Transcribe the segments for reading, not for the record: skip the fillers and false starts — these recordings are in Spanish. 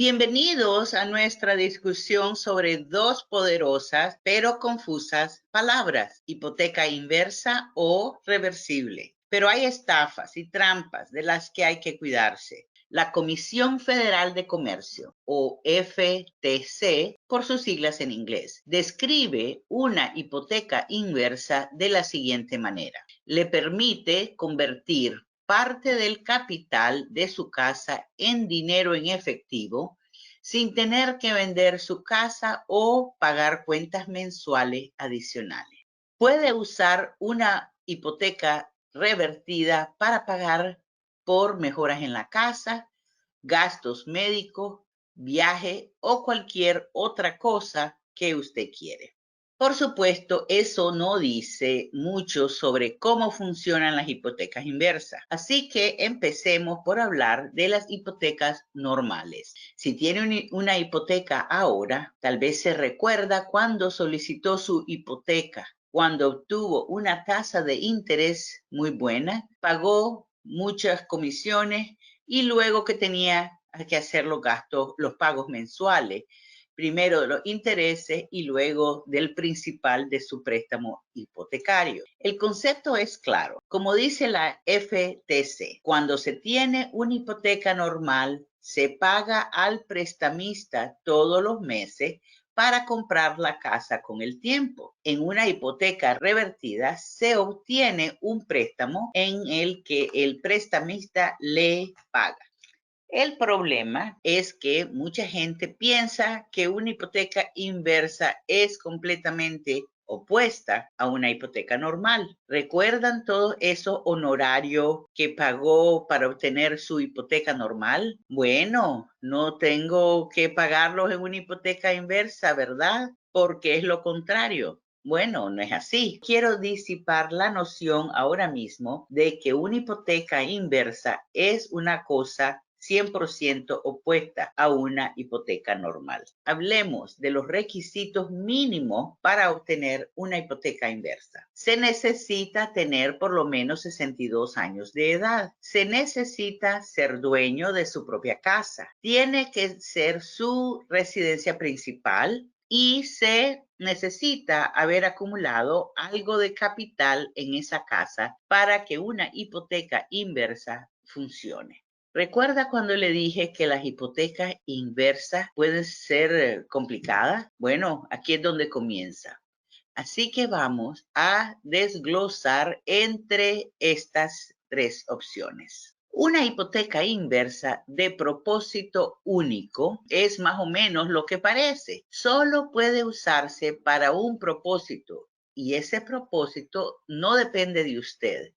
Bienvenidos a nuestra discusión sobre dos poderosas pero confusas palabras, hipoteca inversa o reversible. Pero hay estafas y trampas de las que hay que cuidarse. La Comisión Federal de Comercio, o FTC, por sus siglas en inglés, describe una hipoteca inversa de la siguiente manera. Le permite convertir parte del capital de su casa en dinero en efectivo sin tener que vender su casa o pagar cuentas mensuales adicionales. Puede usar una hipoteca revertida para pagar por mejoras en la casa, gastos médicos, viaje o cualquier otra cosa que usted quiere. Por supuesto, eso no dice mucho sobre cómo funcionan las hipotecas inversas. Así que empecemos por hablar de las hipotecas normales. Si tiene una hipoteca ahora, tal vez se recuerda cuando solicitó su hipoteca, cuando obtuvo una tasa de interés muy buena, pagó muchas comisiones y luego que tenía que hacer los gastos, los pagos mensuales, primero de los intereses y luego del principal de su préstamo hipotecario. El concepto es claro. Como dice la FTC, cuando se tiene una hipoteca normal, se paga al prestamista todos los meses para comprar la casa con el tiempo. En una hipoteca revertida se obtiene un préstamo en el que el prestamista le paga. El problema es que mucha gente piensa que una hipoteca inversa es completamente opuesta a una hipoteca normal. ¿Recuerdan todos esos honorarios que pagó para obtener su hipoteca normal? Bueno, no tengo que pagarlos en una hipoteca inversa, ¿verdad? Porque es lo contrario. Bueno, no es así. Quiero disipar la noción ahora mismo de que una hipoteca inversa es una cosa 100% opuesta a una hipoteca normal. Hablemos de los requisitos mínimos para obtener una hipoteca inversa. Se necesita tener por lo menos 62 años de edad. Se necesita ser dueño de su propia casa. Tiene que ser su residencia principal y se necesita haber acumulado algo de capital en esa casa para que una hipoteca inversa funcione. ¿Recuerda cuando le dije que las hipotecas inversas pueden ser complicadas? Bueno, aquí es donde comienza. Así que vamos a desglosar entre estas tres opciones. Una hipoteca inversa de propósito único es más o menos lo que parece. Solo puede usarse para un propósito y ese propósito no depende de usted.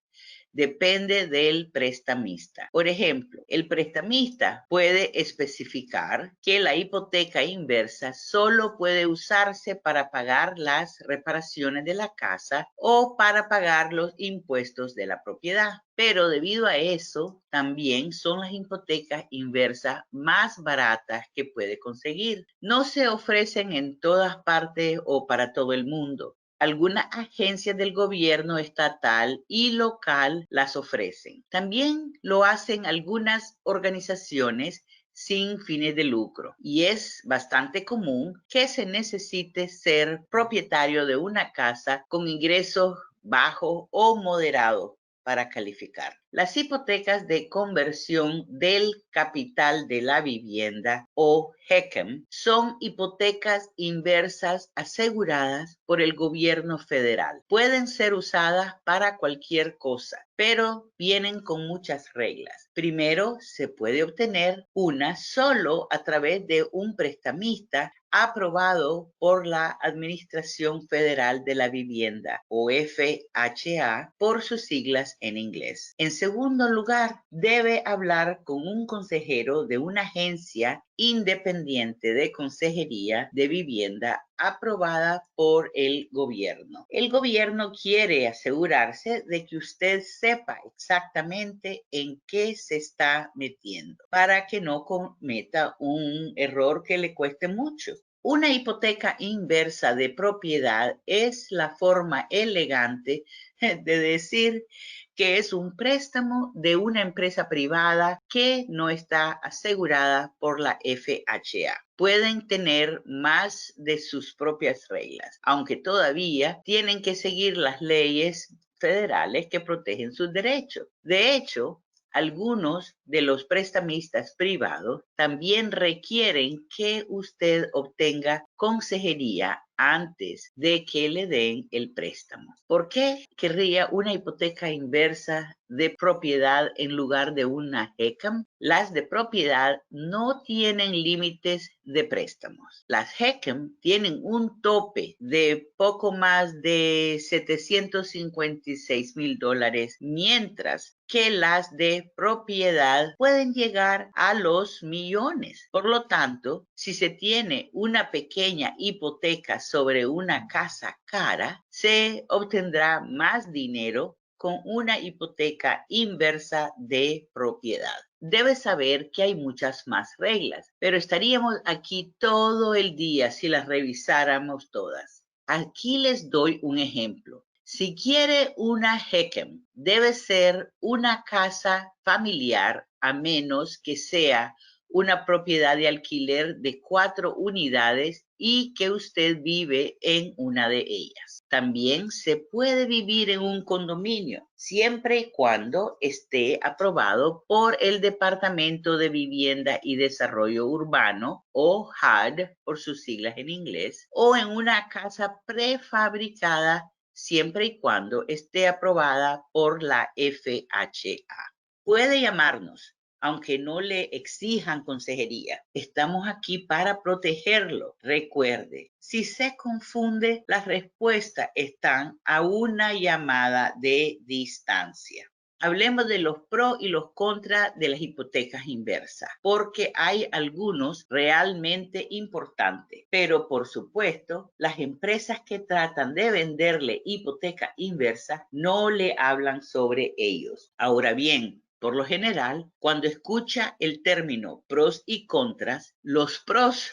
Depende del prestamista. Por ejemplo, el prestamista puede especificar que la hipoteca inversa solo puede usarse para pagar las reparaciones de la casa o para pagar los impuestos de la propiedad. Pero debido a eso, también son las hipotecas inversas más baratas que puede conseguir. No se ofrecen en todas partes o para todo el mundo. Algunas agencias del gobierno estatal y local las ofrecen. También lo hacen algunas organizaciones sin fines de lucro y es bastante común que se necesite ser propietario de una casa con ingresos bajos o moderados para calificar. Las hipotecas de conversión del capital de la vivienda o HECM son hipotecas inversas aseguradas por el gobierno federal. Pueden ser usadas para cualquier cosa, pero vienen con muchas reglas. Primero, se puede obtener una solo a través de un prestamista aprobado por la Administración Federal de la Vivienda, o FHA, por sus siglas en inglés. En segundo lugar, debe hablar con un consejero de una agencia independiente de consejería de vivienda aprobada por el gobierno. El gobierno quiere asegurarse de que usted sepa exactamente en qué se está metiendo para que no cometa un error que le cueste mucho. Una hipoteca inversa de propiedad es la forma elegante de decir que es un préstamo de una empresa privada que no está asegurada por la FHA. Pueden tener más de sus propias reglas, aunque todavía tienen que seguir las leyes federales que protegen sus derechos. De hecho, algunos de los prestamistas privados también requieren que usted obtenga consejería antes de que le den el préstamo. ¿Por qué querría una hipoteca inversa de propiedad en lugar de una HECM? Las de propiedad no tienen límites de préstamos. Las HECM tienen un tope de poco más de $756,000, mientras que las de propiedad pueden llegar a los millones. Por lo tanto, si se tiene una pequeña hipoteca sobre una casa cara, se obtendrá más dinero con una hipoteca inversa de propiedad. Debes saber que hay muchas más reglas, pero estaríamos aquí todo el día si las revisáramos todas. Aquí les doy un ejemplo. Si quiere una HECM, debe ser una casa familiar a menos que sea una propiedad de alquiler de 4 unidades y que usted vive en una de ellas. También se puede vivir en un condominio, siempre y cuando esté aprobado por el Departamento de Vivienda y Desarrollo Urbano, o HUD por sus siglas en inglés, o en una casa prefabricada siempre y cuando esté aprobada por la FHA. Puede llamarnos, aunque no le exijan consejería. Estamos aquí para protegerlo. Recuerde, si se confunde, las respuestas están a una llamada de distancia. Hablemos de los pros y los contras de las hipotecas inversas, porque hay algunos realmente importantes. Pero, por supuesto, las empresas que tratan de venderle hipoteca inversa no le hablan sobre ellos. Ahora bien, por lo general, cuando escucha el término pros y contras, los pros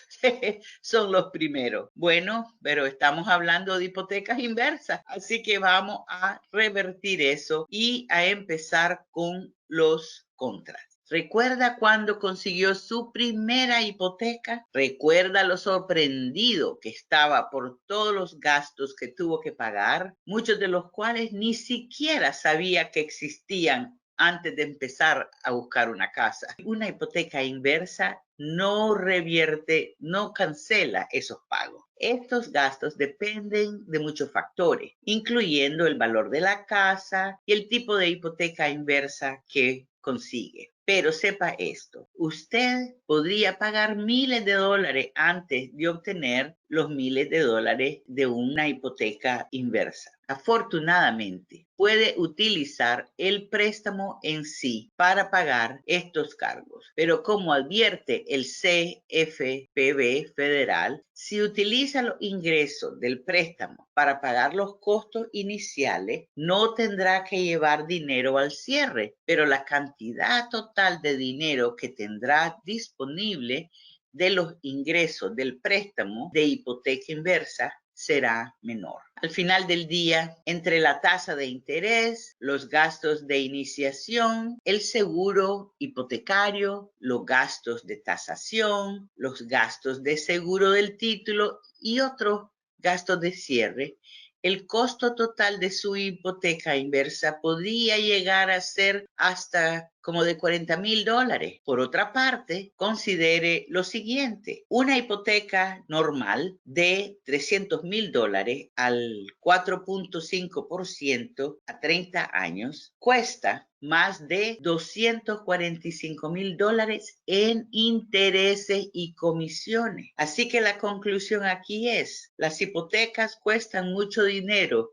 son los primeros. Bueno, pero estamos hablando de hipotecas inversas, así que vamos a revertir eso y a empezar con los contras. ¿Recuerda cuando consiguió su primera hipoteca? ¿Recuerda lo sorprendido que estaba por todos los gastos que tuvo que pagar? Muchos de los cuales ni siquiera sabía que existían antes de empezar a buscar una casa. Una hipoteca inversa no revierte, no cancela esos pagos. Estos gastos dependen de muchos factores, incluyendo el valor de la casa y el tipo de hipoteca inversa que consigue. Pero sepa esto, usted podría pagar miles de dólares antes de obtener los miles de dólares de una hipoteca inversa. Afortunadamente, puede utilizar el préstamo en sí para pagar estos cargos. Pero como advierte el CFPB federal, si utiliza los ingresos del préstamo para pagar los costos iniciales, no tendrá que llevar dinero al cierre, pero la cantidad total de dinero que tendrá disponible de los ingresos del préstamo de hipoteca inversa será menor. Al final del día, entre la tasa de interés, los gastos de iniciación, el seguro hipotecario, los gastos de tasación, los gastos de seguro del título y otros gastos de cierre, el costo total de su hipoteca inversa podría llegar a ser hasta como de $40,000. Por otra parte, considere lo siguiente: una hipoteca normal de $300,000 al 4.5% a 30 años cuesta más de $245,000 en intereses y comisiones. Así que la conclusión aquí es: las hipotecas cuestan mucho dinero,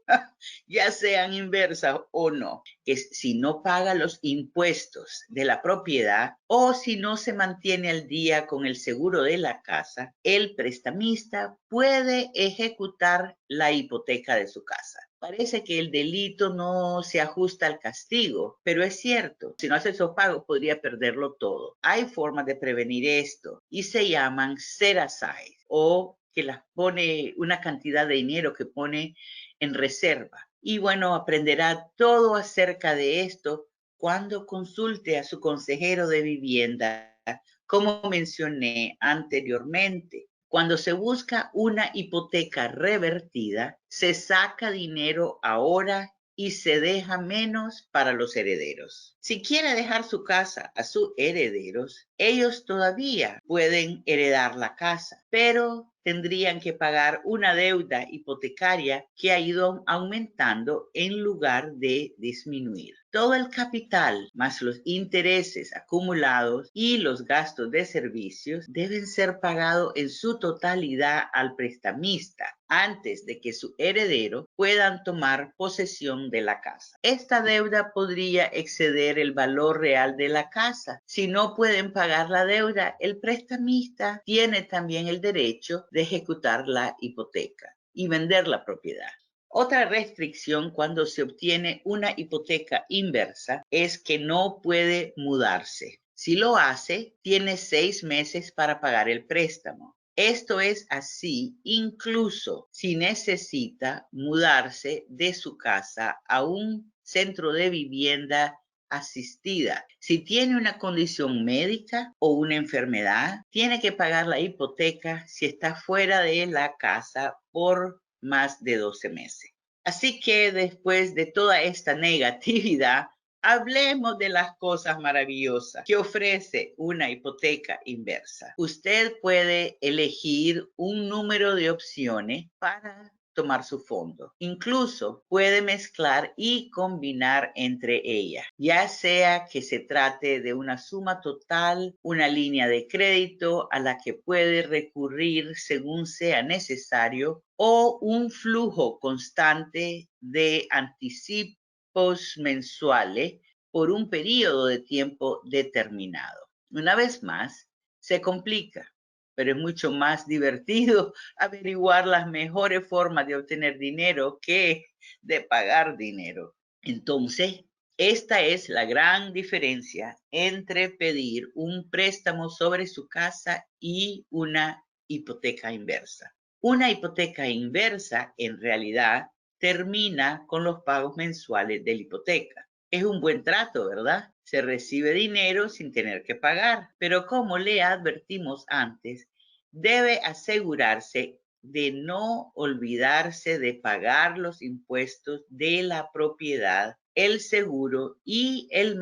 ya sean inversas o no, que si no paga los impuestos de la propiedad o si no se mantiene al día con el seguro de la casa, el prestamista puede ejecutar la hipoteca de su casa. Parece que el delito no se ajusta al castigo, pero es cierto, si no hace esos pagos podría perderlo todo. Hay formas de prevenir esto y se llaman set aside o que las pone, una cantidad de dinero que pone en reserva. Y bueno, aprenderá todo acerca de esto cuando consulte a su consejero de vivienda, como mencioné anteriormente. Cuando se busca una hipoteca revertida, se saca dinero ahora y se deja menos para los herederos. Si quiere dejar su casa a sus herederos, ellos todavía pueden heredar la casa, pero tendrían que pagar una deuda hipotecaria que ha ido aumentando en lugar de disminuir. Todo el capital más los intereses acumulados y los gastos de servicios deben ser pagados en su totalidad al prestamista antes de que su heredero puedan tomar posesión de la casa. Esta deuda podría exceder el valor real de la casa. Si no pueden pagar la deuda, el prestamista tiene también el derecho de ejecutar la hipoteca y vender la propiedad. Otra restricción cuando se obtiene una hipoteca inversa es que no puede mudarse. Si lo hace, tiene 6 meses para pagar el préstamo. Esto es así incluso si necesita mudarse de su casa a un centro de vivienda asistida. Si tiene una condición médica o una enfermedad, tiene que pagar la hipoteca si está fuera de la casa por más de 12 meses. Así que después de toda esta negatividad, hablemos de las cosas maravillosas que ofrece una hipoteca inversa. Usted puede elegir un número de opciones para tomar su fondo. Incluso puede mezclar y combinar entre ellas, ya sea que se trate de una suma total, una línea de crédito a la que puede recurrir según sea necesario, o un flujo constante de anticipos mensuales por un periodo de tiempo determinado. Una vez más, se complica, pero es mucho más divertido averiguar las mejores formas de obtener dinero que de pagar dinero. Entonces, esta es la gran diferencia entre pedir un préstamo sobre su casa y una hipoteca inversa. Una hipoteca inversa, en realidad, termina con los pagos mensuales de la hipoteca. Es un buen trato, ¿verdad? Se recibe dinero sin tener que pagar, pero como le advertimos antes, debe asegurarse de no olvidarse de pagar los impuestos de la propiedad, el seguro y el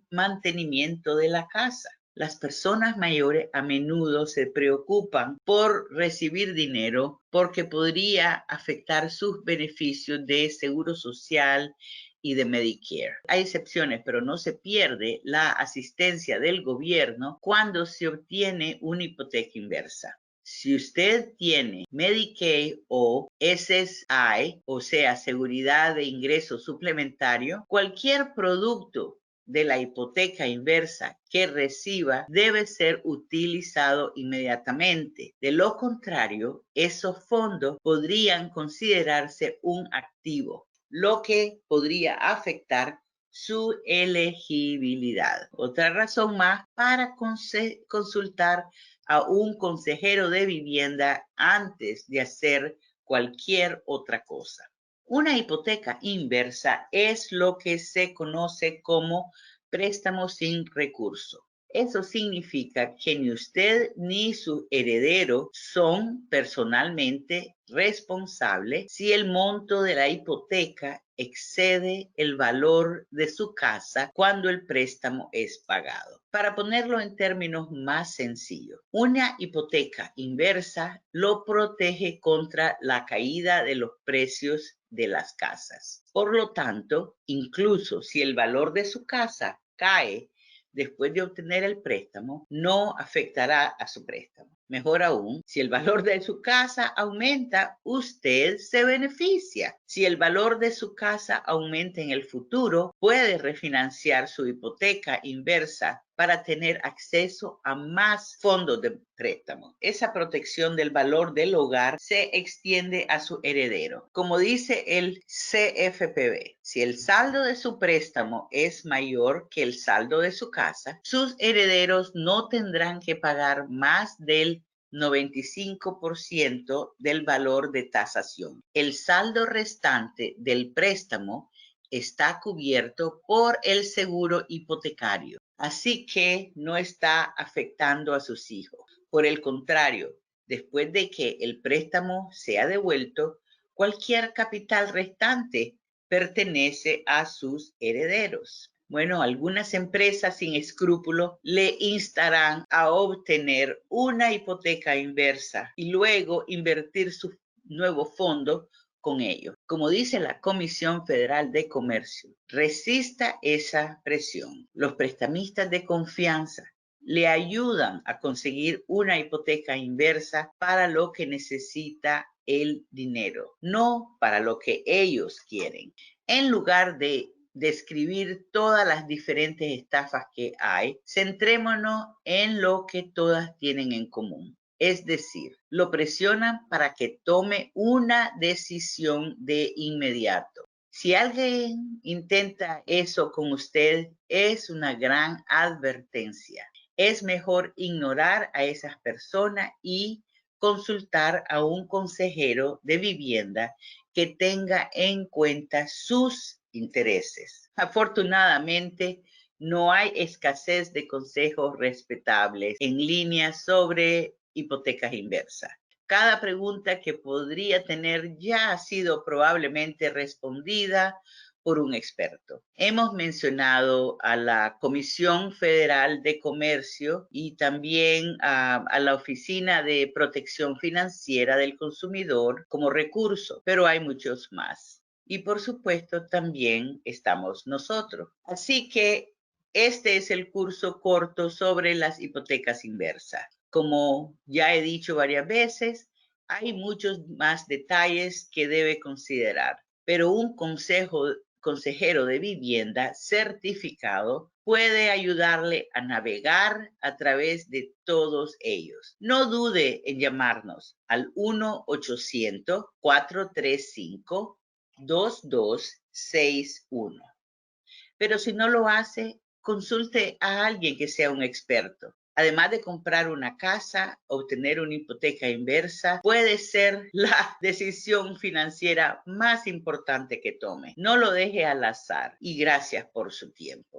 mantenimiento de la casa. Las personas mayores a menudo se preocupan por recibir dinero porque podría afectar sus beneficios de seguro social y de Medicare. Hay excepciones, pero no se pierde la asistencia del gobierno cuando se obtiene una hipoteca inversa. Si usted tiene Medicaid o SSI, o sea, Seguridad de Ingreso Suplementario, cualquier producto de la hipoteca inversa que reciba debe ser utilizado inmediatamente. De lo contrario, esos fondos podrían considerarse un activo, lo que podría afectar su elegibilidad. Otra razón más para consultar a un consejero de vivienda antes de hacer cualquier otra cosa. Una hipoteca inversa es lo que se conoce como préstamo sin recurso. Eso significa que ni usted ni su heredero son personalmente responsables si el monto de la hipoteca excede el valor de su casa cuando el préstamo es pagado. Para ponerlo en términos más sencillos, una hipoteca inversa lo protege contra la caída de los precios de las casas. Por lo tanto, incluso si el valor de su casa cae después de obtener el préstamo, no afectará a su préstamo. Mejor aún, si el valor de su casa aumenta, usted se beneficia. Si el valor de su casa aumenta en el futuro, puede refinanciar su hipoteca inversa para tener acceso a más fondos de préstamo. Esa protección del valor del hogar se extiende a su heredero. Como dice el CFPB, si el saldo de su préstamo es mayor que el saldo de su casa, sus herederos no tendrán que pagar más del 95% del valor de tasación. El saldo restante del préstamo está cubierto por el seguro hipotecario, así que no está afectando a sus hijos. Por el contrario, después de que el préstamo sea devuelto, cualquier capital restante pertenece a sus herederos. Bueno, algunas empresas sin escrúpulos le instarán a obtener una hipoteca inversa y luego invertir su nuevo fondo con ello. Como dice la Comisión Federal de Comercio, resista esa presión. Los prestamistas de confianza le ayudan a conseguir una hipoteca inversa para lo que necesita el dinero, no para lo que ellos quieren. En lugar de describir todas las diferentes estafas que hay, centrémonos en lo que todas tienen en común. Es decir, lo presionan para que tome una decisión de inmediato. Si alguien intenta eso con usted, es una gran advertencia. Es mejor ignorar a esas personas y consultar a un consejero de vivienda que tenga en cuenta sus intereses. Afortunadamente, no hay escasez de consejos respetables en línea sobre hipotecas inversas. Cada pregunta que podría tener ya ha sido probablemente respondida por un experto. Hemos mencionado a la Comisión Federal de Comercio y también a la Oficina de Protección Financiera del Consumidor como recurso, pero hay muchos más. Y por supuesto también estamos nosotros. Así que este es el curso corto sobre las hipotecas inversas. Como ya he dicho varias veces, hay muchos más detalles que debe considerar, pero un consejero de vivienda certificado puede ayudarle a navegar a través de todos ellos. No dude en llamarnos al 1-800-435-2261. Pero si no lo hace, consulte a alguien que sea un experto. Además de comprar una casa, obtener una hipoteca inversa puede ser la decisión financiera más importante que tome. No lo deje al azar y gracias por su tiempo.